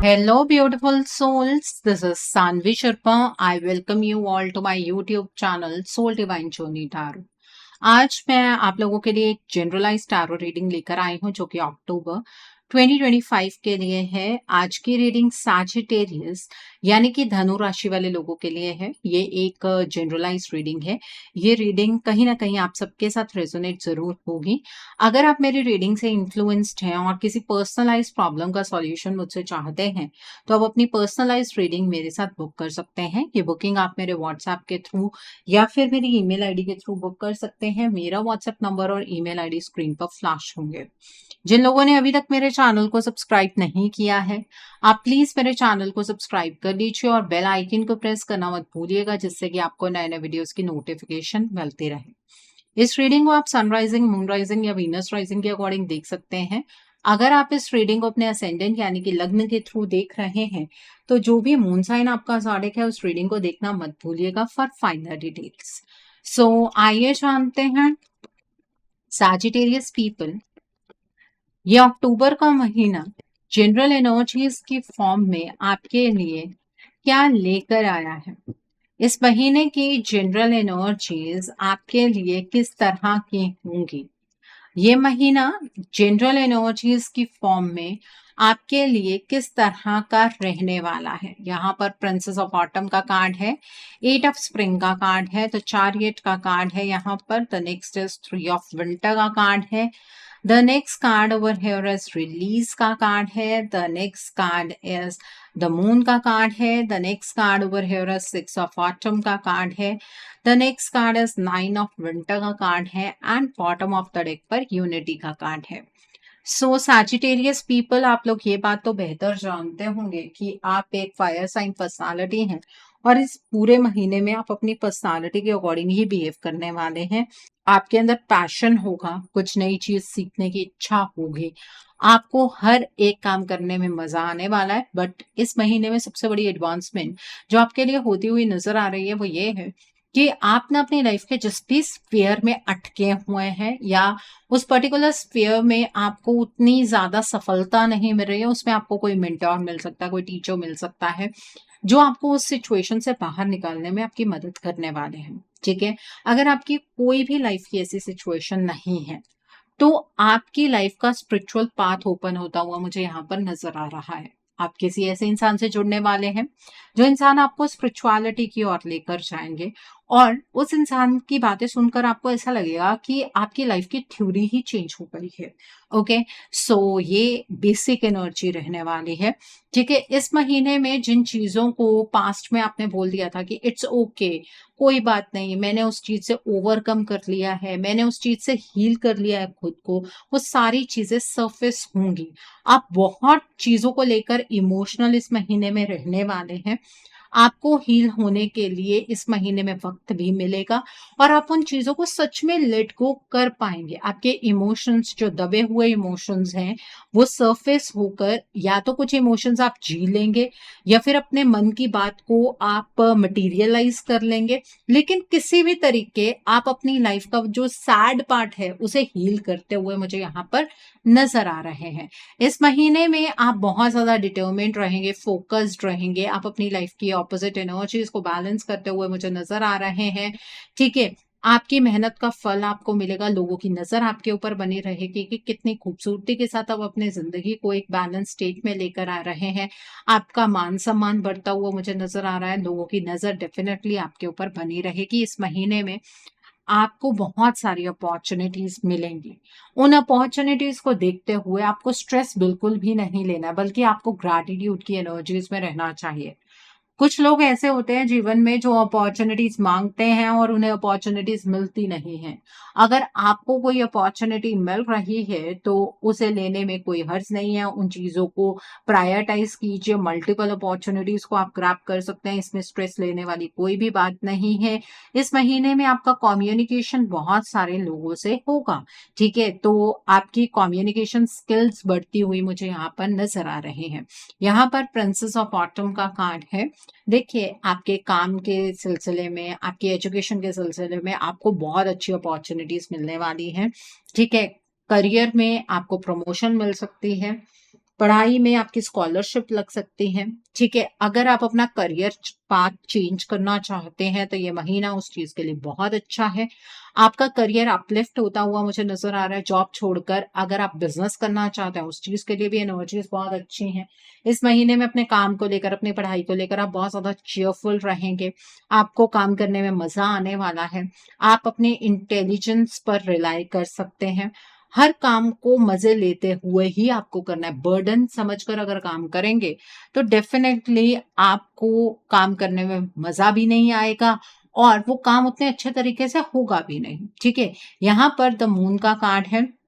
Hello, beautiful souls. This is Sanvi Sharma. I welcome you all to my YouTube channel Soul Divine Journey Tarot. आज मैं आप लोगों के लिए एक जनरलाइज टैरो रीडिंग लेकर आई हूं जो कि अक्टूबर 2025 के लिए है। आज की रीडिंग सैजिटेरियस यानी कि धनु राशि वाले लोगों के लिए है। ये एक जनरलाइज रीडिंग है। ये रीडिंग कहीं ना कहीं आप सबके साथ रेजोनेट जरूर होगी। अगर आप मेरी रीडिंग से इन्फ्लुएंस्ड हैं और किसी पर्सनलाइज प्रॉब्लम का सॉल्यूशन मुझसे चाहते हैं तो आप अपनी पर्सनलाइज रीडिंग मेरे साथ बुक कर सकते हैं। ये बुकिंग आप मेरे व्हाट्सएप के थ्रू या फिर मेरी ईमेल आईडी के थ्रू बुक कर सकते हैं। मेरा व्हाट्सएप नंबर और ईमेल आईडी स्क्रीन पर फ्लैश होंगे। जिन लोगों ने अभी तक मेरे चैनल को सब्सक्राइब नहीं किया है, आप प्लीज मेरे चैनल को सब्सक्राइब कर लीजिए और बेल आइकन को प्रेस करना मत भूलिएगा, जिससे कि आपको नए नए वीडियोस की नोटिफिकेशन मिलती रहे। इस रीडिंग को आप सनराइजिंग, मून राइजिंग या वीनस राइजिंग के अकॉर्डिंग देख सकते हैं। अगर आप इस रीडिंग को अपने असेंडेंट यानी कि लग्न के थ्रू देख रहे हैं तो जो भी मून साइन आपका ज़ोडिएक है उस रीडिंग को देखना मत भूलिएगा फॉर फाइनल डिटेल्स। सो आइए जानते हैं सैजिटेरियस पीपल, ये अक्टूबर का महीना जनरल एनर्जीज की फॉर्म में आपके लिए क्या लेकर आया है। इस महीने की जनरल एनर्जीज आपके लिए किस तरह की होंगी। ये महीना जनरल एनर्जीज की फॉर्म में आपके लिए किस तरह का रहने वाला है। यहाँ पर प्रिंसेस ऑफ ऑटम का कार्ड है, 8 ऑफ स्प्रिंग का कार्ड है, तो चैरियट का कार्ड है यहाँ पर। The next is 3 of winter का कार्ड है। The next card over here is release का कार्ड है। The next card is the moon का कार्ड है। The next card over here is 6 of autumn का कार्ड है। The next card is 9 of winter का card है and bottom of the deck पर unity का कार्ड है। सो सैजिटेरियस पीपल, आप लोग ये बात तो बेहतर जानते होंगे कि आप एक फायर साइन पर्सनालिटी हैं और इस पूरे महीने में आप अपनी पर्सनालिटी के अकॉर्डिंग ही बिहेव करने वाले हैं। आपके अंदर पैशन होगा, कुछ नई चीज सीखने की इच्छा होगी, आपको हर एक काम करने में मजा आने वाला है। बट इस महीने में सबसे बड़ी एडवांसमेंट जो आपके लिए होती हुई नजर आ रही है वो ये है कि आप ना अपनी लाइफ के जिस भी स्फीयर में अटके हुए हैं या उस पर्टिकुलर स्फीयर में आपको उतनी ज्यादा सफलता नहीं मिल रही है, उसमें आपको कोई मेंटोर मिल सकता है, कोई टीचर मिल सकता है जो आपको उस सिचुएशन से बाहर निकालने में आपकी मदद करने वाले हैं। ठीक है, अगर आपकी कोई भी लाइफ की ऐसी सिचुएशन नहीं है तो आपकी लाइफ का स्पिरिचुअल पाथ ओपन होता हुआ मुझे यहाँ पर नजर आ रहा है। आप किसी ऐसे इंसान से जुड़ने वाले हैं जो इंसान आपको स्पिरिचुअलिटी की ओर लेकर जाएंगे और उस इंसान की बातें सुनकर आपको ऐसा लगेगा कि आपकी लाइफ की थ्योरी ही चेंज हो गई है। ओके, सो ये बेसिक एनर्जी रहने वाली है। ठीक है, इस महीने में जिन चीजों को पास्ट में आपने बोल दिया था कि इट्स ओके, कोई बात नहीं, मैंने उस चीज से ओवरकम कर लिया है, मैंने उस चीज से हील कर लिया है खुद को, वो सारी चीजें सरफेस होंगी। आप बहुत चीजों को लेकर इमोशनल इस महीने में रहने वाले हैं। आपको हील होने के लिए इस महीने में वक्त भी मिलेगा और आप उन चीजों को सच में लेट गो कर पाएंगे। आपके इमोशंस, जो दबे हुए इमोशंस हैं, वो सरफेस होकर या तो कुछ इमोशंस आप जी लेंगे या फिर अपने मन की बात को आप मटेरियलाइज कर लेंगे। लेकिन किसी भी तरीके आप अपनी लाइफ का जो सैड पार्ट है उसे हील करते हुए मुझे यहाँ पर नजर आ रहे हैं। इस महीने में आप बहुत ज्यादा डिटर्मिन्ड रहेंगे, फोकस्ड रहेंगे, आप अपनी लाइफ की ऑपोजिट एनर्जीज को बैलेंस करते हुए मुझे नजर आ रहे हैं। ठीक है, आपकी मेहनत का फल आपको मिलेगा, लोगों की नजर आपके ऊपर बनी रहेगी कि कितनी खूबसूरती के साथ आप अपने जिंदगी को एक बैलेंस स्टेट में लेकर आ रहे हैं। आपका मान सम्मान बढ़ता हुआ मुझे नजर आ रहा है, लोगों की नजर डेफिनेटली आपके ऊपर बनी रहेगी। इस महीने में आपको बहुत सारी अपॉर्चुनिटीज मिलेंगी। उन अपॉर्चुनिटीज को देखते हुए आपको स्ट्रेस बिल्कुल भी नहीं लेना, बल्कि आपको ग्रैटिट्यूड की एनर्जीज में रहना चाहिए। कुछ लोग ऐसे होते हैं जीवन में जो अपॉर्चुनिटीज मांगते हैं और उन्हें अपॉर्चुनिटीज मिलती नहीं हैं। अगर आपको कोई अपॉर्चुनिटी मिल रही है तो उसे लेने में कोई हर्ज नहीं है, उन चीजों को प्रायोरिटाइज कीजिए। मल्टीपल अपॉर्चुनिटीज को आप ग्रैब कर सकते हैं, इसमें स्ट्रेस लेने वाली कोई भी बात नहीं है। इस महीने में आपका कम्युनिकेशन बहुत सारे लोगों से होगा। ठीक है, तो आपकी कम्युनिकेशन स्किल्स बढ़ती हुई मुझे यहाँ पर नजर आ रहे हैं। यहाँ पर प्रिंसेस ऑफ ऑटम का कार्ड है। देखिए, आपके काम के सिलसिले में, आपकी एजुकेशन के सिलसिले में आपको बहुत अच्छी अपॉर्चुनिटीज मिलने वाली हैं। ठीक है, करियर में आपको प्रमोशन मिल सकती है। पढ़ाई में आपकी स्कॉलरशिप लग सकती है, ठीक है? अगर आप अपना करियर पाथ चेंज करना चाहते हैं, तो ये महीना उस चीज़ के लिए बहुत अच्छा है। आपका करियर अपलिफ्ट होता हुआ मुझे नज़र आ रहा है जॉब छोड़कर। अगर आप बिज़नेस करना चाहते हैं, उस चीज़ के लिए भी एनर्जीज़ बहुत अच्छी हैं। इस महीने में अपने काम को लेकर, अपनी पढ़ाई को लेकर आप बहुत ज़्यादा चीयरफुल रहेंगे। आपको काम करने में मज़ा आने वाला है। आप अपने इंटेलिजेंस पर रिलाय कर सकते हैं। हर काम को मज़े लेते हुए ही आपको करना है। बर्डन समझकर अगर काम करेंगे, तो डेफ़िनेटली आपको काम करने में मज़ा भी नहीं आएगा और वो काम उतने अच्छे तरीके से होगा भी नहीं, ठीक है? यहाँ पर द मून का कार्ड है।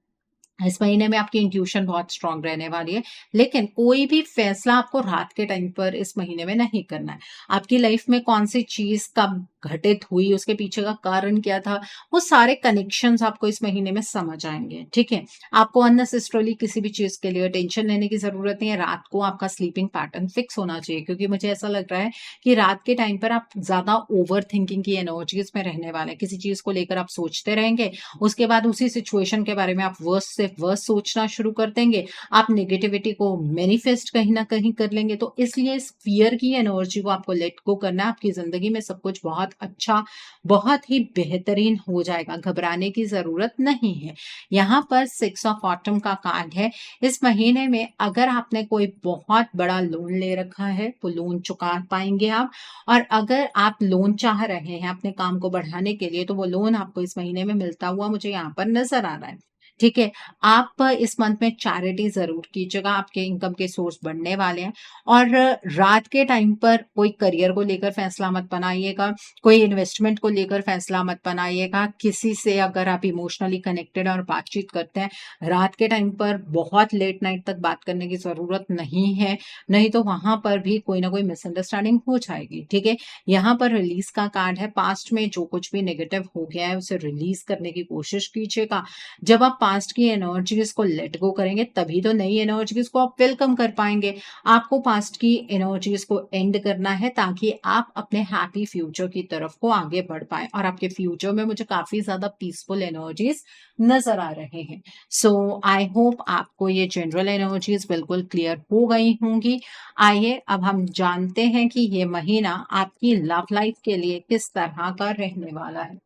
इस महीने में आपकी इंट्यूशन बहुत स्ट्रांग रहने वाली है, लेकिन कोई भी फैसला आपको रात के टाइम पर इस महीने में नहीं करना है। आपकी लाइफ में कौन-सी चीज़ कब घटित हुई, उसके पीछे का कारण क्या था, वो सारे कनेक्शंस आपको इस महीने में समझ आएँगे, ठीक है? आपको अननेसेसरीली किसी भी चीज़ के लिए टेंशन लेने की ज़रूरत नहीं है। रात को आपका स्लीपिंग पैटर्न फिक्स होना चाहिए, क्योंकि मुझे ऐसा लग रहा है कि रात के टाइम पर आप ज़्यादा ओवरथिंकिंग की एनर्जीज़ में रहने वाले हैं। किसी चीज़ को लेकर आप सोचते रहेंगे, उसके बाद उसी सिचुएशन के बारे में आप वर्स्ट से वर्स्ट सोचना शुरू कर देंगे। आप नेगेटिविटी को मैनिफेस्ट कहीं न कहीं कर लेंगे। तो इसलिए इस फ़ियर की एनर्जी को आपको लेट गो करना है। आपकी ज़िंदगी में सब कुछ बहुत अच्छा, बहुत ही बेहतरीन हो जाएगा। घबराने की ज़रूरत नहीं है। यहाँ पर 6 ऑफ ऑटम का कार्ड है। इस महीने में अगर आपने कोई बहुत बड़ा लोन ले रखा है, वो लोन चुका पाएँगे आप। और अगर आप लोन चाह रहे हैं अपने काम को बढ़ाने के लिए, तो वो लोन आपको इस महीने में मिलता हुआ मुझे यहाँ पर नज़र आ रहा है। ठीक है? आप इस मंथ में चैरिटी ज़रूर कीजिएगा, आपके इनकम के सोर्स बढ़ने वाले हैं। और रात के टाइम पर कोई करियर को लेकर फैसला मत बनाइएगा, कोई इन्वेस्टमेंट को लेकर फैसला मत बनाइएगा। किसी से अगर आप इमोशनली कनेक्टेड और बातचीत करते हैं, रात के टाइम पर बहुत लेट नाइट तक बात करने की ज़रूरत नहीं है, नहीं तो वहाँ पर भी कोई ना कोई मिसअंडरस्टैंडिंग हो जाएगी, ठीक है? यहाँ पर रिलीज़ का कार्ड है। पास्ट में जो कुछ भी नेगेटिव हो गया है, उसे रिलीज़ करने की कोशिश कीजिएगा। जब आप पास्ट की एनर्जीज़ को लेट गो करेंगे, तभी तो नई एनर्जीज़ को आप वेलकम कर पाएँगे। आपको पास्ट की एनर्जीज़ को एंड करना है, ताकि आप अपने हैप्पी फ्यूचर की तरफ को आगे बढ़ पाएँ। और आपके फ्यूचर में मुझे काफ़ी ज़्यादा पीसफुल एनर्जीज़ नज़र आ रहे हैं। सो आई होप आपको ये जनरल एनर्जीज़ बिल्कुल क्लियर हो गई होंगी। आइए अब हम जानते हैं कि ये महीना आपकी लव लाइफ के लिए किस तरह का रहने वाला है।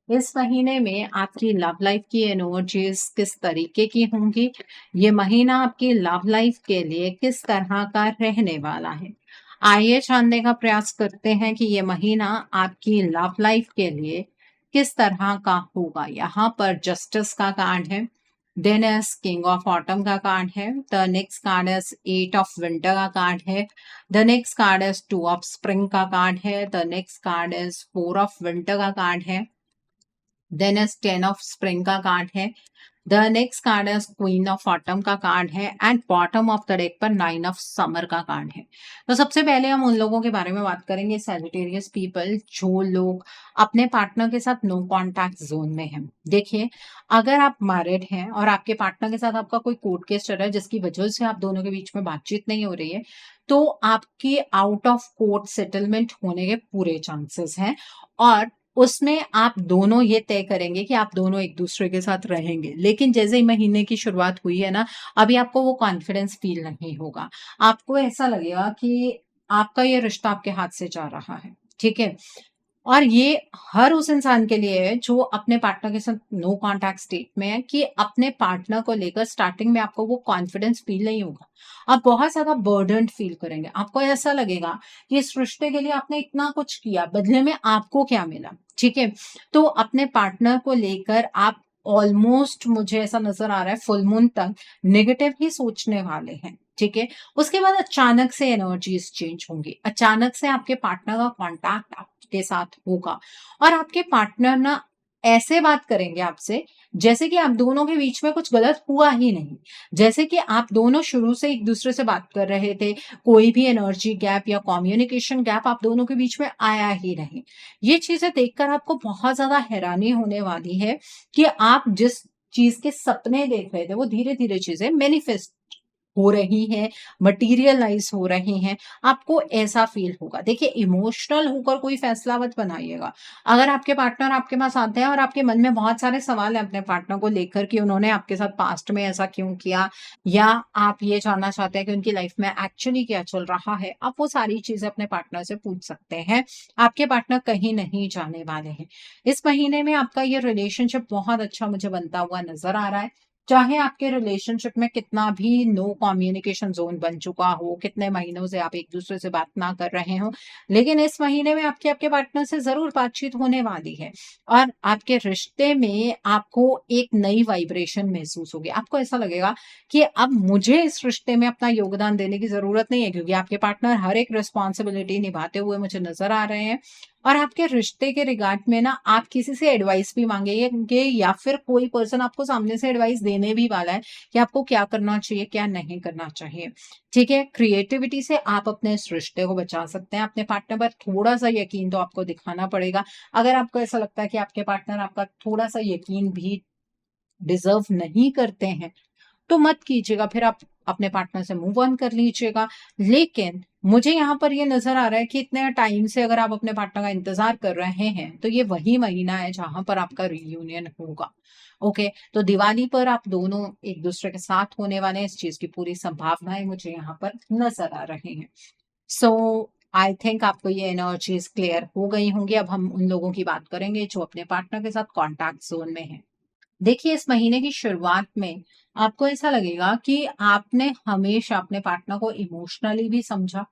इस महीने में आपकी लव लाइफ की एनर्जीज किस तरीके की होंगी? ये महीना आपकी लव लाइफ के लिए किस तरह का रहने वाला है? आइए जानने का प्रयास करते हैं कि ये महीना आपकी लव लाइफ के लिए किस तरह का होगा। यहाँ पर जस्टिस का कार्ड है। Then is king of autumn का कार्ड है। The next card is 8 of winter का कार्ड है। The next card is 2 of spring का कार्ड है। The next card is 4 of winter का कार्ड है। देन इज 10 ऑफ स्प्रिंग का card है। The next card is queen of autumn का card है and bottom of the deck पर 9 of summer का कार्ड है। तो सबसे पहले हम उन लोगों के बारे में बात करेंगे, सैजिटेरियस पीपल, जो लोग अपने पार्टनर के साथ नो कॉन्टैक्ट जोन में हैं। देखिए, अगर आप मैरिड हैं और आपके पार्टनर के साथ आपका कोई कोर्ट केस चल रहा है जिसकी वजह से आप दोनों के बीच में बातचीत नहीं हो रही है, तो आपकी आउट ऑफ कोर्ट सेटलमेंट होने के पूरे चांसेस हैं। और उसमें आप दोनों ये तय करेंगे कि आप दोनों एक-दूसरे के साथ रहेंगे। लेकिन जैसे ही महीने की शुरुआत हुई है ना, अभी आपको वो कॉन्फिडेंस फ़ील नहीं होगा। आपको ऐसा लगेगा कि आपका ये रिश्ता आपके हाथ से जा रहा है, ठीक है? और ये हर उस इंसान के लिए है जो अपने पार्टनर के साथ नो कॉन्टैक्ट स्टेट में है, कि अपने पार्टनर को लेकर स्टार्टिंग में आपको वो कॉन्फिडेंस फील नहीं होगा। आप बहुत ज़्यादा बर्डन्ड फील करेंगे। आपको ऐसा लगेगा कि इस रिश्ते के लिए आपने इतना कुछ किया, बदले में आपको क्या मिला? ठीक है? तो अपने पार्टनर को लेकर आप ऑलमोस्ट, मुझे ऐसा नज़र आ रहा है, फुल मून तक नेगेटिव ही सोचने वाले हैं। ठीक है? उसके बाद अचानक से एनर्जीज़ चेंज होंगी। अचानक से आपके पार्टनर का कॉन्टैक्ट आपके साथ होगा और आपके पार्टनर ना ऐसे बात करेंगे आपसे, जैसे कि आप दोनों के बीच में कुछ गलत हुआ ही नहीं। जैसे कि आप दोनों शुरू से एक-दूसरे से बात कर रहे थे, कोई भी एनर्जी गैप या कम्युनिकेशन गैप आप दोनों के बीच में आया ही नहीं। ये चीज़ें देखकर आपको बहुत ज़्यादा हैरानी होने वाली है कि आप जिस चीज़ के सपने देख रहे थे, वो धीरे-धीरे चीज़ें मैनिफेस्ट हो रही हैं, मटीरियलाइज़ हो रही हैं, आपको ऐसा फ़ील होगा। देखिए इमोशनल होकर कोई फ़ैसला मत बनाइएगा। अगर आपके पार्टनर आपके पास आते हैं और आपके मन में बहुत सारे सवाल हैं अपने पार्टनर को लेकर कि उन्होंने आपके साथ पास्ट में ऐसा क्यों किया या आप ये जानना चाहते हैं कि उनकी लाइफ़ में एक्चुअली क्या चल रहा है, आप वो सारी चीज़ें अपने पार्टनर से पूछ सकते हैं। आपके पार्टनर कहीं नहीं जाने वाले हैं। इस महीने में आपका ये रिलेशनशिप बहुत अच्छा मुझे बनता हुआ नज़र आ रहा है। चाहे आपके रिलेशनशिप में कितना भी नो कम्युनिकेशन ज़ोन बन चुका हो, कितने महीनों से आप एक-दूसरे से बात ना कर रहे हों, लेकिन इस महीने में आपके आपके पार्टनर से ज़रूर बातचीत होने वाली है और आपके रिश्ते में आपको एक नई वाइब्रेशन महसूस होगी। आपको ऐसा लगेगा कि अब मुझे इस रिश्ते में अपना योगदान देने की ज़रूरत नहीं है क्योंकि आपके पार्टनर हर एक रिस्पॉन्सिबिलिटी निभाते हुए मुझे नज़र आ रहे हैं और आपके रिश्ते के रिगार्ड में ना आप किसी से एडवाइस भी माँगेंगे या फिर कोई पर्सन आपको सामने से एडवाइस देने भी वाला है कि आपको क्या करना चाहिए, क्या नहीं करना चाहिए। ठीक है? क्रिएटिविटी से आप अपने इस रिश्ते को बचा सकते हैं। अपने पार्टनर पर थोड़ा-सा यकीन तो आपको दिखाना पड़ेगा। अगर आपको ऐसा लगता है कि आपके पार्टनर आपका थोड़ा-सा यकीन भी डिज़र्व नहीं करते हैं, तो मत कीजिएगा, फिर आप अपने पार्टनर से मूव ऑन कर लीजिएगा। लेकिन मुझे यहाँ पर ये नज़र आ रहा है कि इतने टाइम से अगर आप अपने पार्टनर का इंतज़ार कर रहे हैं, तो ये वही महीना है जहाँ पर आपका रियूनियन होगा। ओके, तो दिवाली पर आप दोनों एक-दूसरे के साथ होने वाले हैं, इस चीज़ की पूरी संभावनाएँ मुझे यहाँ पर नज़र आ रही हैं। सो आई थिंक आपको ये एनर्जीज़ क्लियर हो गई होंगी। अब हम उन लोगों की बात करेंगे जो अपने पार्टनर के साथ कॉन्टैक्ट ज़ोन में हैं। देखिए, इस महीने की शुरुआत में आपको ऐसा लगेगा कि आपने हमेशा अपने पार्टनर को इमोशनली भी समझा।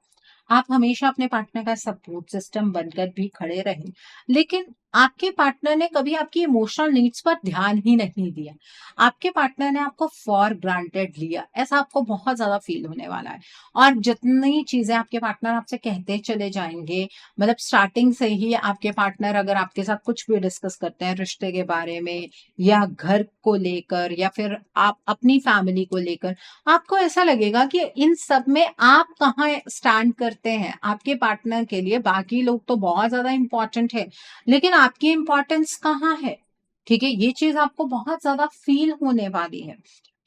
आप हमेशा अपने पार्टनर का सपोर्ट सिस्टम बनकर भी खड़े रहे। लेकिन आपके पार्टनर ने कभी आपकी इमोशनल नीड्स पर ध्यान ही नहीं दिया। आपके पार्टनर ने आपको फॉर ग्रांटेड लिया। ऐसा आपको बहुत ज़्यादा फ़ील होने वाला है। और जितनी चीज़ें आपके पार्टनर आपसे कहते चले जाएँगे, मतलब स्टार्टिंग से ही आपके पार्टनर अगर आपके साथ कुछ भी डिस्कस करते हैं रिश्ते के बारे में या घर को लेकर या फिर आप अपनी फैमिली को लेकर, आपको ऐसा लगेगा कि इन सब में आप कहाँ स्टैंड करते हैं आपके पार्टनर के लिए। बाकी लोग तो बहुत ज़्यादा इम्पोर्टेंट है, लेकिन आपकी इम्पोर्टेंस कहाँ है? ठीक है? ये चीज़ आपको बहुत ज़्यादा फ़ील होने वाली है।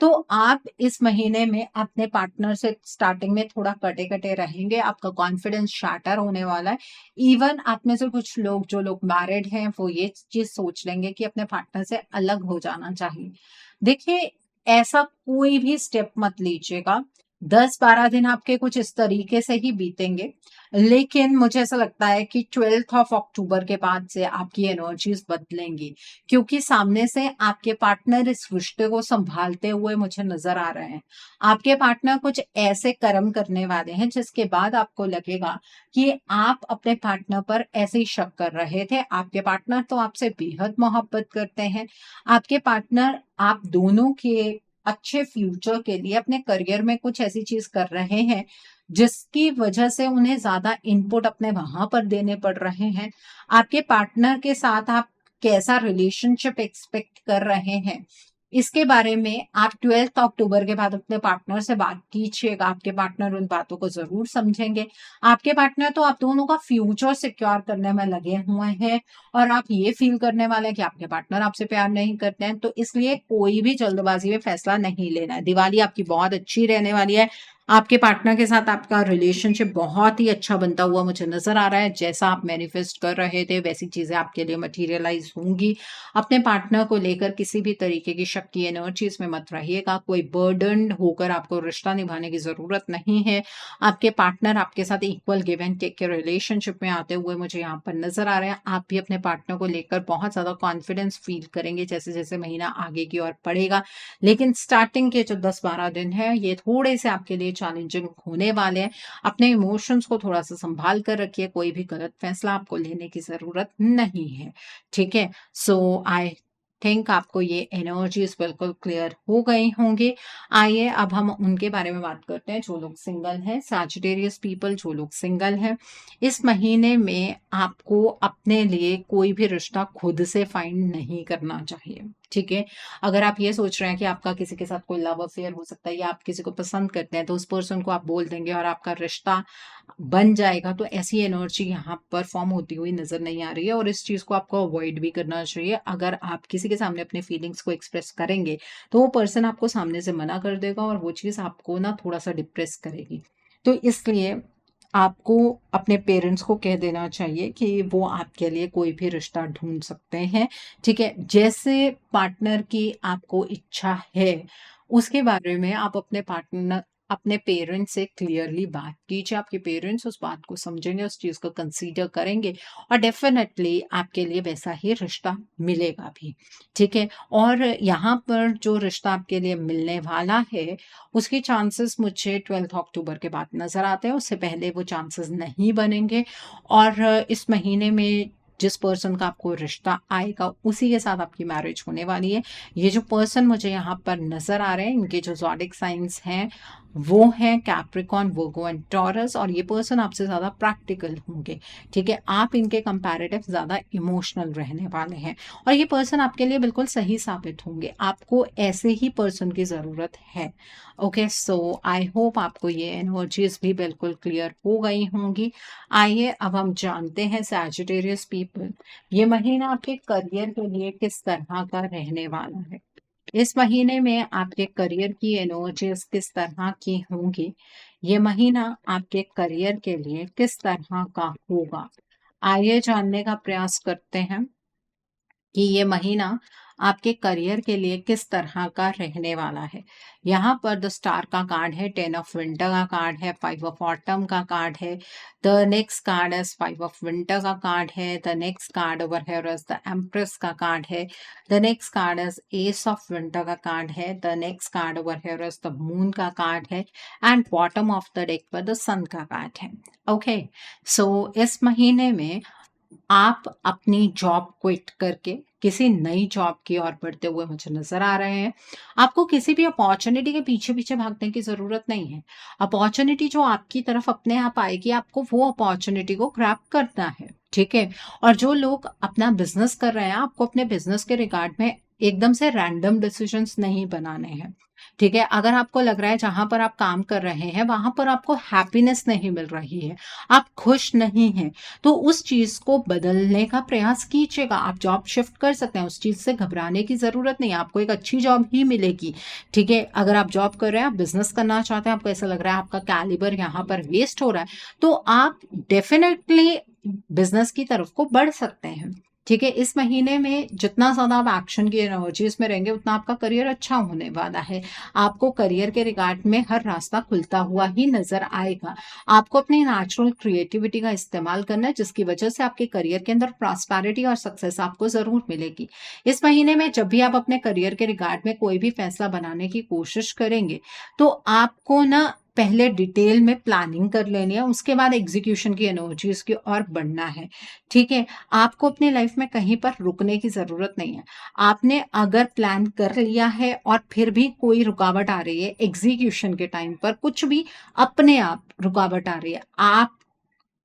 तो आप इस महीने में अपने पार्टनर से स्टार्टिंग में थोड़ा कटे-कटे रहेंगे, आपका कॉन्फिडेंस शैटर होने वाला है। इवन आप में से कुछ लोग जो लोग मैरिड हैं, वो ये चीज़ सोच लेंगे कि अपने पार्टनर से अलग हो जाना चाहिए। देखिए, ऐसा कोई भी स्टेप मत लीजिएगा। 10-12 दिन आपके कुछ इस तरीके से ही बीतेंगे, लेकिन मुझे ऐसा लगता है कि 12th ऑफ अक्टूबर के बाद से आपकी एनर्जीज़ बदलेंगी, क्योंकि सामने से आपके पार्टनर इस रिश्ते को सँभालते हुए मुझे नज़र आ रहे हैं। आपके पार्टनर कुछ ऐसे कर्म करने वाले हैं, जिसके बाद आपको लगेगा कि आप अपने पार्टनर पर ऐसे ही शक कर रहे थे। आपके पार्टनर तो आपसे बेहद मोहब्बत करते हैं। आपके पार्टनर आप दोनों के अच्छे फ्यूचर के लिए अपने करियर में कुछ ऐसी चीज़ कर रहे हैं, जिसकी वजह से उन्हें ज़्यादा इनपुट अपने वहाँ पर देने पड़ रहे हैं। आपके पार्टनर के साथ आप कैसा रिलेशनशिप एक्सपेक्ट कर रहे हैं, इसके बारे में आप 12th अक्टूबर के बाद अपने पार्टनर से बात कीजिएगा। आपके पार्टनर उन बातों को ज़रूर समझेंगे। आपके पार्टनर तो आप दोनों का फ्यूचर सिक्योर करने में लगे हुए हैं और आप ये फ़ील करने वाले हैं कि आपके पार्टनर आपसे प्यार नहीं करते हैं, तो इसलिए कोई भी जल्दबाज़ी में फ़ैसला नहीं लेना है। दिवाली आपकी बहुत अच्छी रहने वाली है। आपके पार्टनर के साथ आपका रिलेशनशिप बहुत ही अच्छा बनता हुआ मुझे नज़र आ रहा है। जैसा आप मैनिफेस्ट कर रहे थे, वैसी चीज़ें आपके लिए मटीरियलाइज़ होंगी। अपने पार्टनर को लेकर किसी भी तरीके की शक की एनर्जीज़ में मत रहिएगा। कोई बर्डन्ड होकर आपको रिश्ता निभाने की ज़रूरत नहीं है। आपके पार्टनर आपके साथ इक्वल गिव एंड टेक के रिलेशनशिप में आते हुए मुझे यहाँ पर नज़र आ रहे हैं। आप भी अपने पार्टनर को लेकर बहुत ज़्यादा कॉन्फिडेंस फ़ील करेंगे जैसे-जैसे महीना आगे की ओर बढ़ेगा। लेकिन स्टार्टिंग के जो 10-12 दिन हैं, ये थोड़े से आपके लिए चैलेंजिंग होने वाले हैं। अपने इमोशंस को थोड़ा-सा सँभाल कर रखिए, कोई भी गलत फैसला आपको लेने की ज़रूरत नहीं है। ठीक है? सो आई थिंक आपको ये एनर्जीज़ बिल्कुल क्लियर हो गई होंगी। आइए अब हम उनके बारे में बात करते हैं जो लोग सिंगल हैं, सैजिटेरियस पीपल जो लोग सिंगल हैं। इस महीने में आपको अपने लिए कोई भी रिश्ता खुद से फाइंड नहीं करना चाहिए। ठीक है? अगर आप ये सोच रहे हैं कि आपका किसी के साथ कोई लव अफेयर हो सकता है या आप किसी को पसंद करते हैं, तो उस पर्सन को आप बोल देंगे और आपका रिश्ता बन जाएगा, तो ऐसी एनर्जी यहाँ पर फ़ॉर्म होती हुई नज़र नहीं आ रही है और इस चीज़ को आपको अवॉइड भी करना चाहिए। अगर आप किसी के सामने अपने फीलिंग्स को एक्सप्रेस करेंगे, तो वो पर्सन आपको सामने से मना कर देगा और वो चीज़ आपको ना थोड़ा-सा डिप्रेस करेगी। तो इसलिए आपको अपने पेरेंट्स को कह देना चाहिए कि वो आपके लिए कोई भी रिश्ता ढूँढ सकते हैं, ठीक है? जैसे पार्टनर की आपको इच्छा है, उसके बारे में आप अपने पेरेंट्स से क्लियरली बात कीजिए। आपके पेरेंट्स उस बात को समझेंगे, उस चीज़ को कंसीडर करेंगे और डेफ़िनेटली आपके लिए वैसा ही रिश्ता मिलेगा भी, ठीक है? और यहाँ पर जो रिश्ता आपके लिए मिलने वाला है, उसके चांसेस मुझे 12 अक्टूबर के बाद नज़र आते हैं, उससे पहले वो चांसेस नहीं बनेंगे और इस महीने में जिस पर्सन का आपको रिश्ता आएगा, उसी के साथ आपकी मैरिज होने वाली है। ये जो पर्सन मुझे यहाँ पर नज़र आ रहे हैं, इनके जो ज़ोडिक साइन्स हैं, वो हैं कैप्रिकॉर्न, वर्गो एंड टॉरस और ये पर्सन आपसे ज़्यादा प्रैक्टिकल होंगे, ठीक है? आप इनके कंपैरेटिव ज़्यादा इमोशनल रहने वाले हैं और ये पर्सन आपके लिए बिल्कुल सही साबित होंगे। आपको ऐसे ही पर्सन की ज़रूरत है। ओके, सो आई होप आपको ये एनर्जीज़ भी बिल्कुल क्लियर हो गई होंगी। आइए अब हम जानते हैं सैजिटेरियस पीपल, ये महीना आपके करियर के लिए किस तरह का रहने वाला है। इस महीने में आपके करियर की एनर्जीज किस तरह की होंगी? ये महीना आपके करियर के लिए किस तरह का होगा? आइए जानने का प्रयास करते हैं कि ये महीना आपके करियर के लिए किस तरह का रहने वाला है। यहाँ पर द स्टार का कार्ड है, 10 ऑफ विंटर का कार्ड है, 5 ऑफ ऑटम का कार्ड है, the next card is 5 of winter का कार्ड है, the next card over here is the empress का कार्ड है, the next card is ace of winter का कार्ड है, the next card over here is the moon का card है and bottom of the deck पर the sun का card है। Okay, सो इस महीने में आप अपनी जॉब क्विट करके किसी नई जॉब की ओर बढ़ते हुए मुझे नज़र आ रहे हैं। आपको किसी भी अपॉर्च्युनिटी के पीछे-पीछे भागने की ज़रूरत नहीं है। अपॉर्च्युनिटी जो आपकी तरफ अपने आप आएगी, आपको वो अपॉर्च्युनिटी को ग्रैब करना है, ठीक है? और जो लोग अपना बिज़नेस कर रहे हैं, आपको अपने बिज़नेस के रिगार्ड में एकदम से रैंडम डिसीजंस नहीं बनाने हैं, ठीक है? अगर आपको लग रहा है जहाँ पर आप काम कर रहे हैं, वहाँ पर आपको हैप्पीनेस नहीं मिल रही है, आप खुश नहीं हैं, तो उस चीज़ को बदलने का प्रयास कीजिएगा। आप जॉब शिफ्ट कर सकते हैं, उस चीज़ से घबराने की ज़रूरत नहीं है, आपको एक अच्छी जॉब ही मिलेगी, ठीक है? अगर आप जॉब कर रहे हैं, आप बिज़नेस करना चाहते हैं, आपको ऐसा लग रहा है आपका कैलिबर यहाँ पर वेस्ट हो रहा है, तो आप डेफ़िनेटली बिज़नेस की तरफ को बढ़ सकते हैं, ठीक है? इस महीने में जितना ज़्यादा आप एक्शन की एनर्जीज़ में रहेंगे, उतना आपका करियर अच्छा होने वाला है। आपको करियर के रिगार्ड में हर रास्ता खुलता हुआ ही नज़र आएगा। आपको अपनी नेचुरल क्रिएटिविटी का इस्तेमाल करना है, जिसकी वजह से आपके करियर के अंदर प्रॉस्पेरिटी और सक्सेस आपको ज़रूर मिलेगी। इस महीने में जब भी आप अपने करियर के रिगार्ड में कोई भी फैसला बनाने की कोशिश करेंगे, तो आपको ना पहले डिटेल में प्लानिंग कर लेनी है, उसके बाद एग्ज़ीक्यूशन की एनर्जीज़ की ओर बढ़ना है, ठीक है? आपको अपनी लाइफ़ में कहीं पर रुकने की ज़रूरत नहीं है। आपने अगर प्लान कर लिया है और फिर भी कोई रुकावट आ रही है एग्ज़ीक्यूशन के टाइम पर, कुछ भी अपने आप रुकावट आ रही है, आप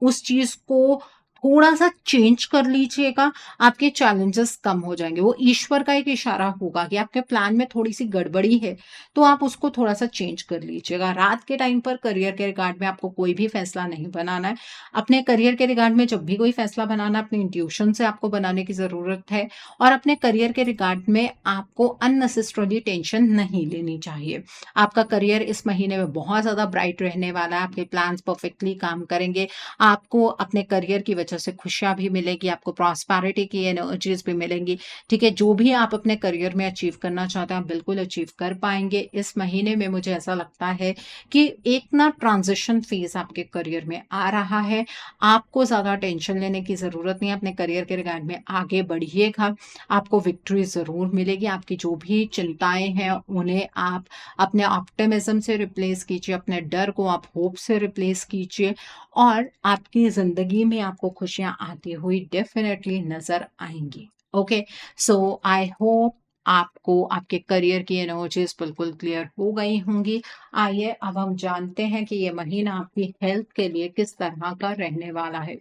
उस चीज़ को थोड़ा-सा चेंज कर लीजिएगा, आपके चैलेंजेस कम हो जाएँगे। वो ईश्वर का एक इशारा होगा कि आपके प्लान में थोड़ी-सी गड़बड़ी है, तो आप उसको थोड़ा-सा चेंज कर लीजिएगा। रात के टाइम पर करियर के रिगार्ड में आपको कोई भी फैसला नहीं बनाना है। अपने करियर के रिगार्ड में जब भी कोई फैसला बनाना है, अपने इंट्यूशन से आपको बनाने की ज़रूरत है और अपने करियर के रिगार्ड में आपको अननेसेसरीली टेंशन नहीं लेनी चाहिए। आपका करियर इस महीने में बहुत ज़्यादा ब्राइट रहने वाला है, आपके प्लान्स परफेक्टली काम करेंगे। आपको अपने करियर की वजह से खुशियाँ भी मिलेगी, आपको प्रॉस्पेरिटी की एनर्जीज़ भी मिलेंगी, ठीक है? जो भी आप अपने करियर में अचीव करना चाहते हैं, आप बिल्कुल अचीव कर पाएँगे। इस महीने में मुझे ऐसा लगता है कि एक ना ट्रांज़िशन फ़ेज़ आपके करियर में आ रहा है। आपको ज़्यादा टेंशन लेने की ज़रूरत नहीं है, अपने करियर के रिगार्ड में आगे बढ़िएगा, आपको विक्ट्री ज़रूर मिलेगी। आपकी जो भी चिंताएँ हैं, उन्हें आप अपने ऑप्टिमिज़्म से रिप्लेस कीजिए, अपने डर को आप होप से रिप्लेस कीजिए और आपकी ज़िंदगी में आपको खुशियाँ आती हुई डेफ़िनेटली नज़र आएँगी। ओके, सो आई होप आपको आपके करियर की एनर्जीज़ बिल्कुल क्लियर हो गई होंगी। आइए अब हम जानते हैं कि ये महीना आपकी हेल्थ के लिए किस तरह का रहने वाला है।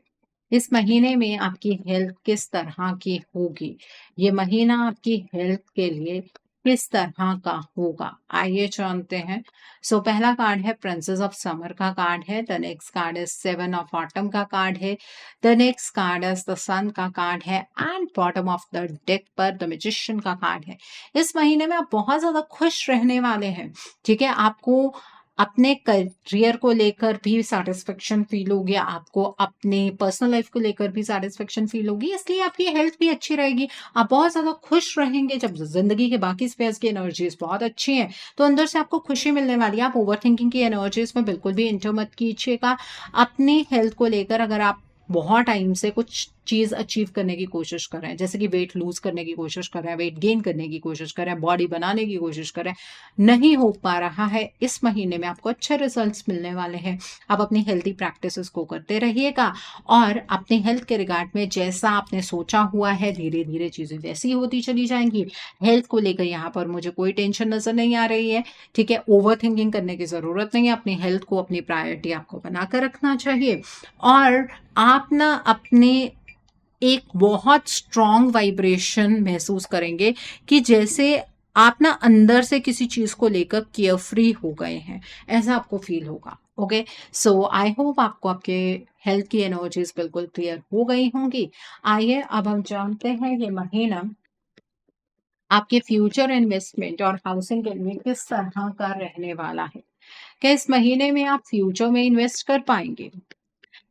इस महीने में आपकी हेल्थ किस तरह की होगी? ये महीना आपकी हेल्थ के लिए किस तरह का होगा? आइए जानते हैं। सो पहला कार्ड है प्रिंसेस ऑफ समर का कार्ड है, the next card is seven of autumn का कार्ड है, the next card is the sun का कार्ड है and bottom of the deck पर द मैजिशियन का कार्ड है। इस महीने में आप बहुत ज़्यादा खुश रहने वाले हैं, ठीक है? आपको अपने करियर को लेकर भी सैटिस्फैक्शन फील होगी, आपको अपने पर्सनल लाइफ को लेकर भी सैटिस्फैक्शन फील होगी, इसलिए आपकी हेल्थ भी अच्छी रहेगी। आप बहुत ज़्यादा खुश रहेंगे। जब ज़िंदगी के बाकी स्पेयर्स की एनर्जीज़ बहुत अच्छी हैं, तो अंदर से आपको खुशी मिलने वाली है। आप ओवरथिंकिंग की एनर्जीज़ में बिल्कुल भी एंटर मत कीजिएगा। अपनी हेल्थ को लेकर अगर आप बहुत टाइम से कुछ चीज़ अचीव करने की कोशिश कर रहे हैं, जैसे कि वेट लूज़ करने की कोशिश कर रहे हैं, वेट गेन करने की कोशिश कर रहे हैं, बॉडी बनाने की कोशिश कर रहे हैं, नहीं हो पा रहा है, इस महीने में आपको अच्छे रिजल्ट्स मिलने वाले हैं। आप अपनी हेल्दी प्रैक्टिसेस को करते रहिएगा और अपनी हेल्थ के रिगार्ड में जैसा आपने सोचा हुआ है, धीरे-धीरे चीज़ें वैसी होती चली जाएँगी। हेल्थ को लेकर यहाँ पर मुझे कोई टेंशन नज़र नहीं आ रही है, ठीक है? ओवरथिंकिंग करने की ज़रूरत नहीं है। अपनी हेल्थ को अपनी प्रायोरिटी आपको बनाकर रखना चाहिए और आप ना अपने एक बहुत स्ट्रॉन्ग वाइब्रेशन महसूस करेंगे कि जैसे आप ना अंदर से किसी चीज़ को लेकर केयरफ्री हो गए हैं, ऐसा आपको फ़ील होगा। ओके? सो आई होप आपको आपके हेल्थ की एनर्जीज़ बिल्कुल क्लियर हो गई होंगी। आइए अब हम जानते हैं ये महीना आपके फ्यूचर इन्वेस्टमेंट और हाउसिंग के लिए किस तरह का रहने वाला है। क्या इस महीने में आप फ्यूचर में इन्वेस्ट कर पाएँगे?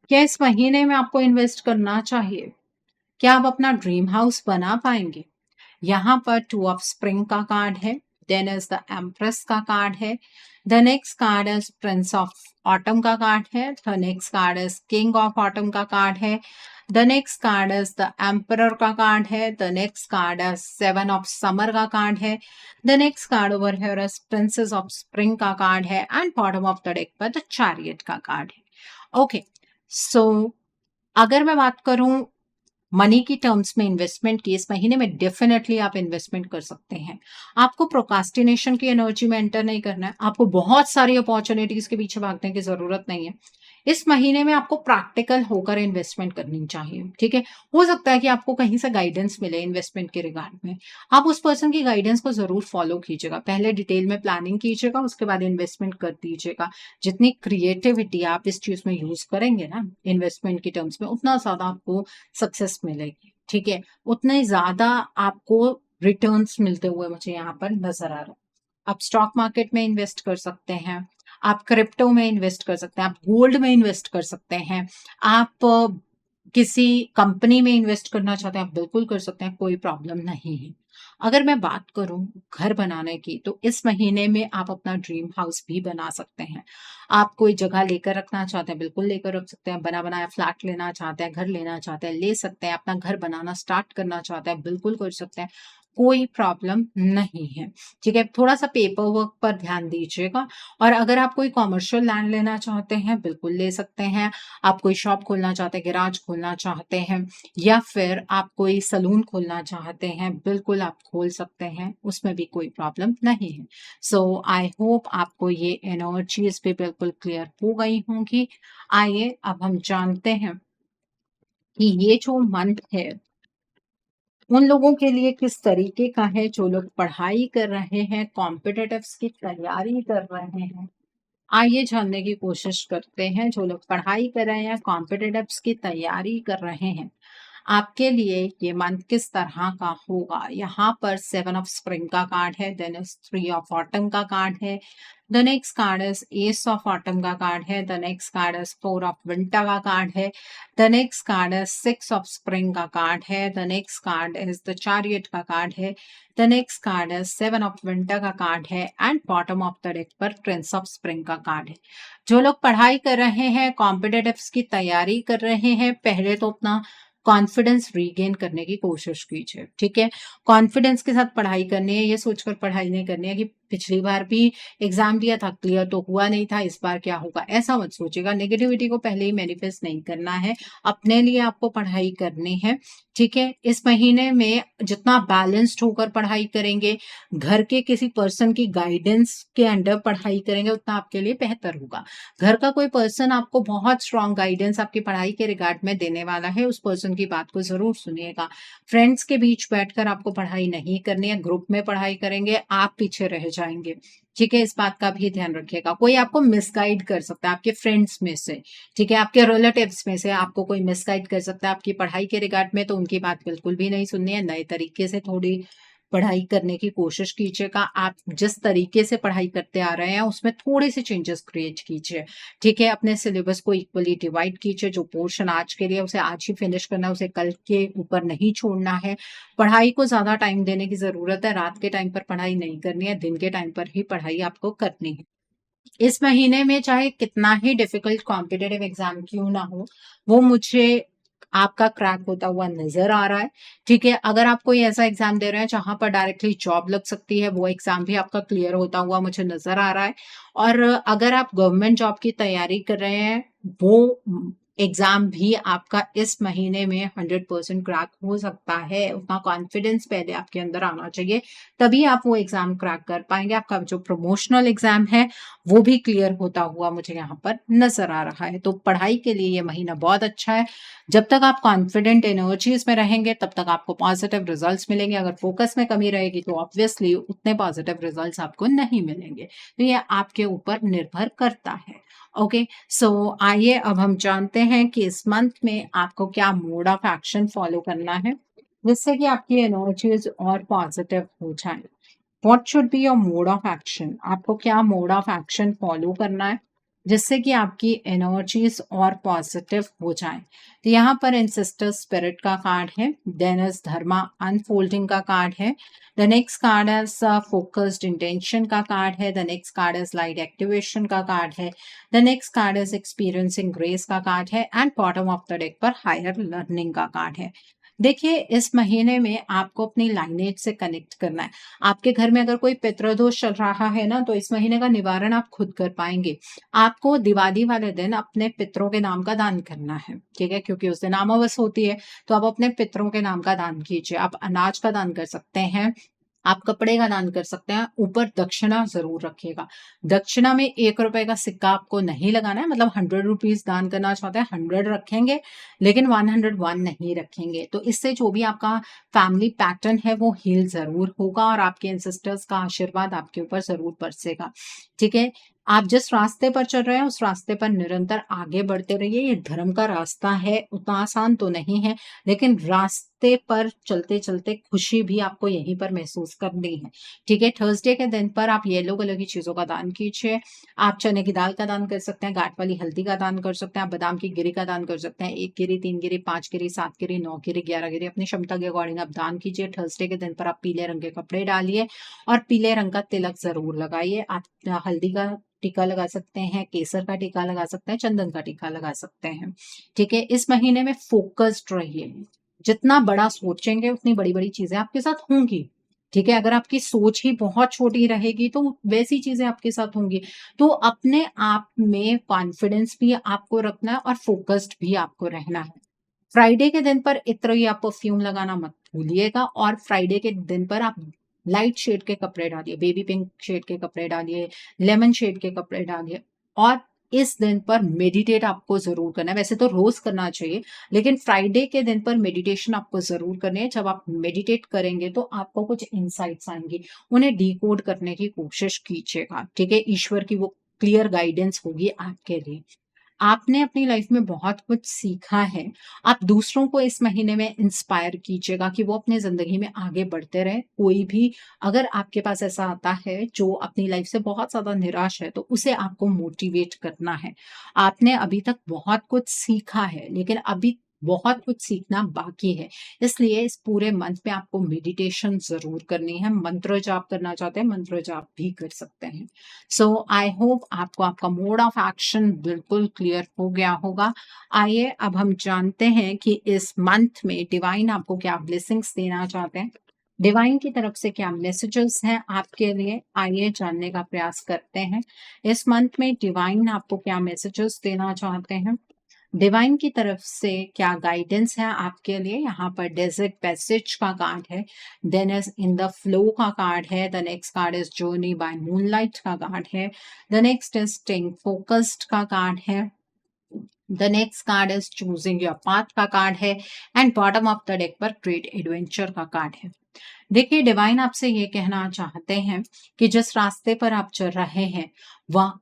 क्या इस महीने में आपको इन्वेस्ट करना चाहिए? क्या आप अपना ड्रीम हाउस बना पाएँगे? यहाँ पर टू ऑफ स्प्रिंग का कार्ड है, देन इज़ द एम्प्रेस का कार्ड है, the next card is Prince of autumn का कार्ड है, the next card is king of autumn का कार्ड है, the next card is the emperor का card है, the next card is seven of summer का card है, the next card over here is princess of spring का card है and bottom of the deck पर the chariot का card है। Okay, सो अगर मैं बात करूँ मनी की टर्म्स में इन्वेस्टमेंट की, इस महीने में डेफिनेटली आप इन्वेस्टमेंट कर सकते हैं। आपको प्रोक्रास्टिनेशन की एनर्जी में एंटर नहीं करना है। आपको बहुत सारी अपॉर्च्युनिटीज़ के पीछे भागने की ज़रूरत नहीं है। इस महीने में आपको प्रैक्टिकल होकर इन्वेस्टमेंट करनी चाहिए, ठीक है? हो सकता है कि आपको कहीं से गाइडेंस मिले इन्वेस्टमेंट के रिगार्ड में। आप उस पर्सन की गाइडेंस को ज़रूर फॉलो कीजिएगा। पहले डिटेल में प्लानिंग कीजिएगा, उसके बाद इन्वेस्टमेंट कर दीजिएगा। जितनी क्रिएटिविटी आप इस चीज़ में यूज़ करेंगे ना इन्वेस्टमेंट की टर्म्स में, उतना ज़्यादा आपको सक्सेस मिलेगी, ठीक है? उतने ज़्यादा आपको रिटर्न्स मिलते हुए मुझे यहाँ पर नज़र आ रहा है। आप स्टॉक मार्केट में इन्वेस्ट कर सकते हैं, आप क्रिप्टो में इन्वेस्ट कर सकते हैं, आप गोल्ड में इन्वेस्ट कर सकते हैं, आप किसी कंपनी में इन्वेस्ट करना चाहते हैं, आप बिल्कुल कर सकते हैं, कोई प्रॉब्लम नहीं है। अगर मैं बात करूँ घर बनाने की, तो इस महीने में आप अपना ड्रीम हाउस भी बना सकते हैं। आप कोई जगह लेकर रखना चाहते हैं, बिल्कुल लेकर रख सकते हैं, बना-बनाया फ्लैट लेना चाहते हैं, घर लेना चाहते हैं, ले सकते हैं, अपना घर बनाना स्टार्ट करना चाहते हैं, बिल्कुल कर सकते हैं, कोई प्रॉब्लम नहीं है, ठीक है? थोड़ा-सा पेपर वर्क पर ध्यान दीजिएगा और अगर आप कोई कमर्शियल लैंड लेना चाहते हैं, बिल्कुल ले सकते हैं। आप कोई शॉप खोलना चाहते हैं, गैराज खोलना चाहते हैं या फिर आप कोई सैलून खोलना चाहते हैं, बिल्कुल आप खोल सकते हैं, उसमें भी कोई प्रॉब्लम नहीं है। सो आई होप आपको ये एनर्जीज़ भी बिल्कुल क्लियर हो गई होंगी। आइए अब हम जानते हैं कि ये जो मंथ है, उन लोगों के लिए किस तरीके का है जो लोग पढ़ाई कर रहे हैं, कॉम्पिटिटिव्स की तैयारी कर रहे हैं। आइए जानने की कोशिश करते हैं, जो लोग पढ़ाई कर रहे हैं, कॉम्पिटिटिव्स की तैयारी कर रहे हैं, आपके लिए ये मंथ किस तरह का होगा। यहाँ पर सेवन ऑफ स्प्रिंग का कार्ड है, then is three of autumn का कार्ड है, the next card is ace of autumn का कार्ड है, the next card is four of winter का कार्ड है, the next card is six of spring का card है, the next card is the chariot का card है, the next card is seven of winter का card है and bottom of the deck पर Prince of spring का card है। जो लोग पढ़ाई कर रहे हैं, कॉम्पिटिटिव्स की तैयारी कर रहे हैं, पहले तो अपना कॉन्फिडेंस रीगेन करने की कोशिश कीजिए, ठीक है? कॉन्फिडेंस के साथ पढ़ाई करनी है, ये सोचकर पढ़ाई नहीं करनी है कि पिछली बार भी एग्जाम दिया था, क्लियर तो हुआ नहीं था, इस बार क्या होगा, ऐसा मत सोचिएगा। नेगेटिविटी को पहले ही मैनिफेस्ट नहीं करना है, अपने लिए आपको पढ़ाई करनी है, ठीक है। इस महीने में जितना बैलेंस्ड होकर पढ़ाई करेंगे, घर के किसी पर्सन की गाइडेंस के अंडर पढ़ाई करेंगे, उतना आपके लिए बेहतर होगा। घर का कोई पर्सन आपको बहुत स्ट्रांग गाइडेंस आपकी पढ़ाई के रिगार्ड में देने वाला है, उस पर्सन की बात को जरूर सुनिएगा। फ्रेंड्स के बीच बैठकर आपको पढ़ाई नहीं करनी है, ग्रुप में पढ़ाई करेंगे, आप पीछे रह जाएंगे, ठीक है। इस बात का भी ध्यान रखिएगा। कोई आपको मिसगाइड कर सकता है आपके फ्रेंड्स में से, ठीक है, आपके रिलेटिव्स में से आपको कोई मिसगाइड कर सकता है आपकी पढ़ाई के रिगार्ड में, तो उनकी बात बिल्कुल भी नहीं सुननी है। नए तरीके से थोड़ी पढ़ाई करने की कोशिश कीजिएगा। आप जिस तरीके से पढ़ाई करते आ रहे हैं उसमें थोड़े से चेंजेस क्रिएट कीजिए, ठीक है। अपने सिलेबस को इक्वली डिवाइड कीजिए, जो पोर्शन आज के लिए उसे आज ही फिनिश करना है, उसे कल के ऊपर नहीं छोड़ना है। पढ़ाई को ज्यादा टाइम देने की जरूरत है, रात के टाइम पर पढ़ाई नहीं करनी है, दिन के टाइम पर ही पढ़ाई आपको करनी है। इस महीने में चाहे कितना ही डिफिकल्ट कॉम्पिटेटिव एग्जाम क्यों ना हो, वो मुझे आपका क्रैक होता हुआ नजर आ रहा है, ठीक है। अगर आप कोई ऐसा एग्जाम दे रहे हैं जहां पर डायरेक्टली जॉब लग सकती है, वो एग्जाम भी आपका क्लियर होता हुआ मुझे नजर आ रहा है। और अगर आप गवर्नमेंट जॉब की तैयारी कर रहे हैं, वो एग्जाम भी आपका इस महीने में 100% क्रैक हो सकता है। उतना कॉन्फिडेंस पहले आपके अंदर आना चाहिए, तभी आप वो एग्जाम क्रैक कर पाएंगे। आपका जो प्रमोशनल एग्जाम है वो भी क्लियर होता हुआ मुझे यहाँ पर नजर आ रहा है। तो पढ़ाई के लिए ये महीना बहुत अच्छा है। जब तक आप कॉन्फिडेंट एनर्जीज में रहेंगे तब तक आपको पॉजिटिव रिजल्ट्स मिलेंगे। अगर फोकस में कमी रहेगी तो ऑब्वियसली उतने पॉजिटिव रिजल्ट्स आपको नहीं मिलेंगे। तो ये आपके ऊपर निर्भर करता है। ओके, सो आइए अब हम जानते हैं कि इस मंथ में आपको क्या मोड ऑफ एक्शन फॉलो करना है जिससे कि आपकी एनर्जीज और पॉजिटिव हो जाए। What should be your mode of action? आपको क्या मोड ऑफ एक्शन फॉलो करना है जिससे कि आपकी एनर्जीज और पॉजिटिव हो जाए। तो यहाँ पर इंसिस्टर स्पिरिट का कार्ड है, देन इज धर्मा अनफोल्डिंग का कार्ड है, the next card is focused intention का कार्ड है, the next card is light activation का कार्ड है, the next card is experiencing grace का कार्ड है, and bottom of the deck पर higher learning का कार्ड है। देखिए, इस महीने में आपको अपनी लाइनेज से कनेक्ट करना है। आपके घर में अगर कोई पितृदोष चल रहा है ना, तो इस महीने का निवारण आप खुद कर पाएंगे। आपको दिवाली वाले दिन अपने पितरों के नाम का दान करना है, ठीक है, क्योंकि उस दिन अमावस होती है। तो आप अपने पितरों के नाम का दान कीजिए। आप अनाज का दान कर सकते हैं, आप कपड़े का दान कर सकते हैं, ऊपर दक्षिणा जरूर रखिएगा। दक्षिणा में 1 रुपए का सिक्का आपको नहीं लगाना है, मतलब 100 रुपीज दान करना चाहते हैं 100 रखेंगे, लेकिन 101 नहीं रखेंगे। तो इससे जो भी आपका फैमिली पैटर्न है वो हील जरूर होगा और आपके एंसेस्टर्स का आशीर्वाद आपके ऊपर जरूर बरसेगा, ठीक है। आप जिस रास्ते पर चल रहे हैं उस रास्ते पर निरंतर आगे बढ़ते रहिए। ये धर्म का रास्ता है, उतना आसान तो नहीं है, लेकिन रास्ते पर चलते चलते खुशी भी आपको यहीं पर महसूस करनी है, ठीक है। थर्सडे के दिन पर आप येलो कलर की चीजों का दान कीजिए। आप चने की दाल का दान कर सकते हैं, गांठ वाली हल्दी का दान कर सकते हैं, आप बादाम की गिरी का दान कर सकते हैं। 1 गिरी, 3 गिरी, 5 गिरी, 7 गिरी, 9 गिरी, 11 गिरी अपनी क्षमता के अकॉर्डिंग आप दान कीजिए। थर्सडे के दिन पर आप पीले रंग के कपड़े डालिए और पीले रंग का तिलक जरूर लगाइए। आप हल्दी का टीका लगा सकते हैं, केसर का टीका लगा सकते हैं, चंदन का टीका लगा सकते हैं, ठीक है। इस महीने में फोकस्ड रहिए। जितना बड़ा सोचेंगे उतनी बड़ी बड़ी चीजें आपके साथ होंगी, ठीक है। अगर आपकी सोच ही बहुत छोटी रहेगी तो वैसी चीजें आपके साथ होंगी। तो अपने आप में कॉन्फिडेंस भी आपको रखना है और फोकस्ड भी आपको रहना है। फ्राइडे के दिन पर इत्र या परफ्यूम लगाना मत भूलिएगा और फ्राइडे के दिन पर आप लाइट शेड के कपड़े डालिए, बेबी पिंक शेड के कपड़े डालिए, लेमन शेड के कपड़े डालिए। और इस दिन पर मेडिटेट आपको जरूर करना है। वैसे तो रोज करना चाहिए, लेकिन फ्राइडे के दिन पर मेडिटेशन आपको जरूर करनी है। जब आप मेडिटेट करेंगे तो आपको कुछ इंसाइट्स आएंगी, उन्हें डिकोड करने की कोशिश कीजिएगा, ठीक है। ईश्वर की वो क्लियर गाइडेंस होगी आपके लिए। आपने अपनी लाइफ में बहुत कुछ सीखा है। आप दूसरों को इस महीने में इंस्पायर कीजिएगा कि वो अपनी जिंदगी में आगे बढ़ते रहे। कोई भी अगर आपके पास ऐसा आता है जो अपनी लाइफ से बहुत ज्यादा निराश है, तो उसे आपको मोटिवेट करना है। आपने अभी तक बहुत कुछ सीखा है, लेकिन अभी बहुत कुछ सीखना बाकी है। इसलिए इस पूरे मंथ में आपको मेडिटेशन जरूर करनी है। मंत्र जाप करना चाहते हैं, मंत्र जाप भी कर सकते हैं। सो आई होप आपको आपका मोड ऑफ एक्शन बिल्कुल क्लियर हो गया होगा। आइए अब हम जानते हैं कि इस मंथ में डिवाइन आपको क्या ब्लेसिंग्स देना चाहते हैं। डिवाइन की तरफ से क्या मैसेजेस हैं आपके लिए, आइए जानने का प्रयास करते हैं। इस मंथ में डिवाइन आपको क्या मैसेजेस देना चाहते हैं, डिवाइन की तरफ से क्या गाइडेंस है आपके लिए। यहाँ पर डेजर्ट पैसेज का कार्ड है, then is in the flow का कार्ड है, the next card is journey by moonlight का कार्ड है, the next is staying focused का कार्ड है, the next card is choosing your path का कार्ड है, and bottom of the deck पर great adventure का कार्ड है। देखिए, डिवाइन आपसे ये कहना चाहते हैं कि जिस रास्ते पर आप चल रहे हैं वह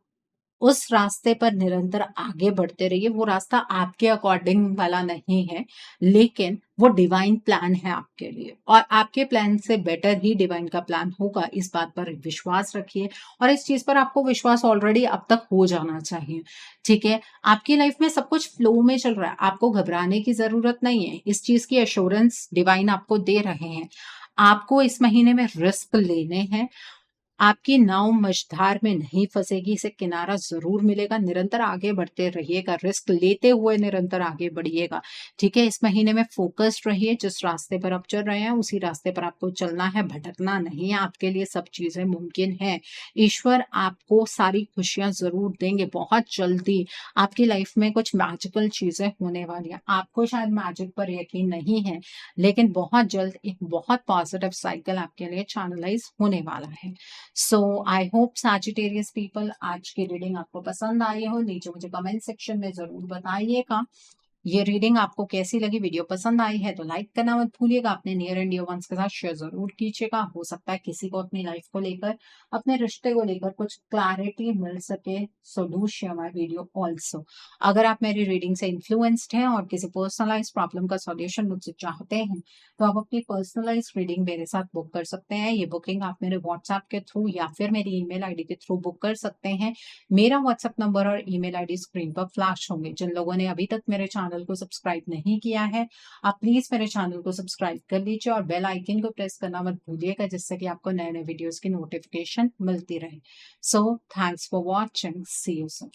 उस रास्ते पर निरंतर आगे बढ़ते रहिए। वो रास्ता आपके अकॉर्डिंग वाला नहीं है, लेकिन वो डिवाइन प्लान है आपके लिए, और आपके प्लान से बेटर ही डिवाइन का प्लान होगा। इस बात पर विश्वास रखिए, और इस चीज पर आपको विश्वास ऑलरेडी अब तक हो जाना चाहिए। ठीक है, आपकी लाइफ में सब कुछ फ्लो में चल रहा है, आपको घबराने की जरूरत नहीं है। इस चीज की एश्योरेंस डिवाइन आपको दे रहे हैं। आपको इस महीने में रिस्क लेने हैं। आपकी नाव मझधार में नहीं फंसेगी, इसे किनारा ज़रूर मिलेगा। निरंतर आगे बढ़ते रहिएगा, रिस्क लेते हुए निरंतर आगे बढ़िएगा। ठीक है? इस महीने में फ़ोकस्ड रहिए, जिस रास्ते पर आप चल रहे हैं, उसी रास्ते पर आपको चलना है, भटकना नहीं है। आपके लिए सब चीज़ें मुमकिन हैं। ईश्वर आपको सारी खुशियाँ ज़रूर देंगे। बहुत जल्दी आपकी लाइफ़ में कुछ मैजिकल चीज़ें होने वाली हैं। आपको शायद मैजिक पर यकीन नहीं है, लेकिन बहुत जल्द एक बहुत पॉज़िटिव साइकिल आपके लिए चैनलाइज़ होने वाला है। सो आई होप सैजिटेरियस पीपल आज की रीडिंग आपको पसंद आई हो। नीचे मुझे कमेंट सेक्शन में जरूर बताइएगा ये रीडिंग आपको कैसी लगी। वीडियो पसंद आई है तो लाइक करना मत भूलिएगा, अपने नियर एंड डियर वंस के साथ शेयर जरूर कीजिएगा। हो सकता है किसी को अपनी लाइफ को लेकर, अपने रिश्ते को लेकर कुछ क्लैरिटी मिल सके। So do share my video also. अगर आप मेरी रीडिंग से इन्फ्लुएंस्ड हैं और किसी पर्सनलाइज प्रॉब्लम का सॉल्यूशन मुझसे चाहते हैं, तो आप अपनी पर्सनलाइज रीडिंग मेरे साथ बुक कर सकते हैं। ये बुकिंग आप मेरे व्हाट्सएप के थ्रू या फिर मेरी ईमेल आईडी के थ्रू बुक कर सकते हैं। मेरा व्हाट्सएप नंबर और ईमेल आईडी स्क्रीन पर फ्लैश होंगे। जिन लोगों ने अभी तक मेरे चैनल को सब्सक्राइब नहीं किया है, आप प्लीज मेरे चैनल को सब्सक्राइब कर लीजिए और बेल आइकन को प्रेस करना मत भूलिएगा, जिससे कि आपको नए नए वीडियोस की नोटिफिकेशन मिलती रहे। So thanks for watching, see you soon.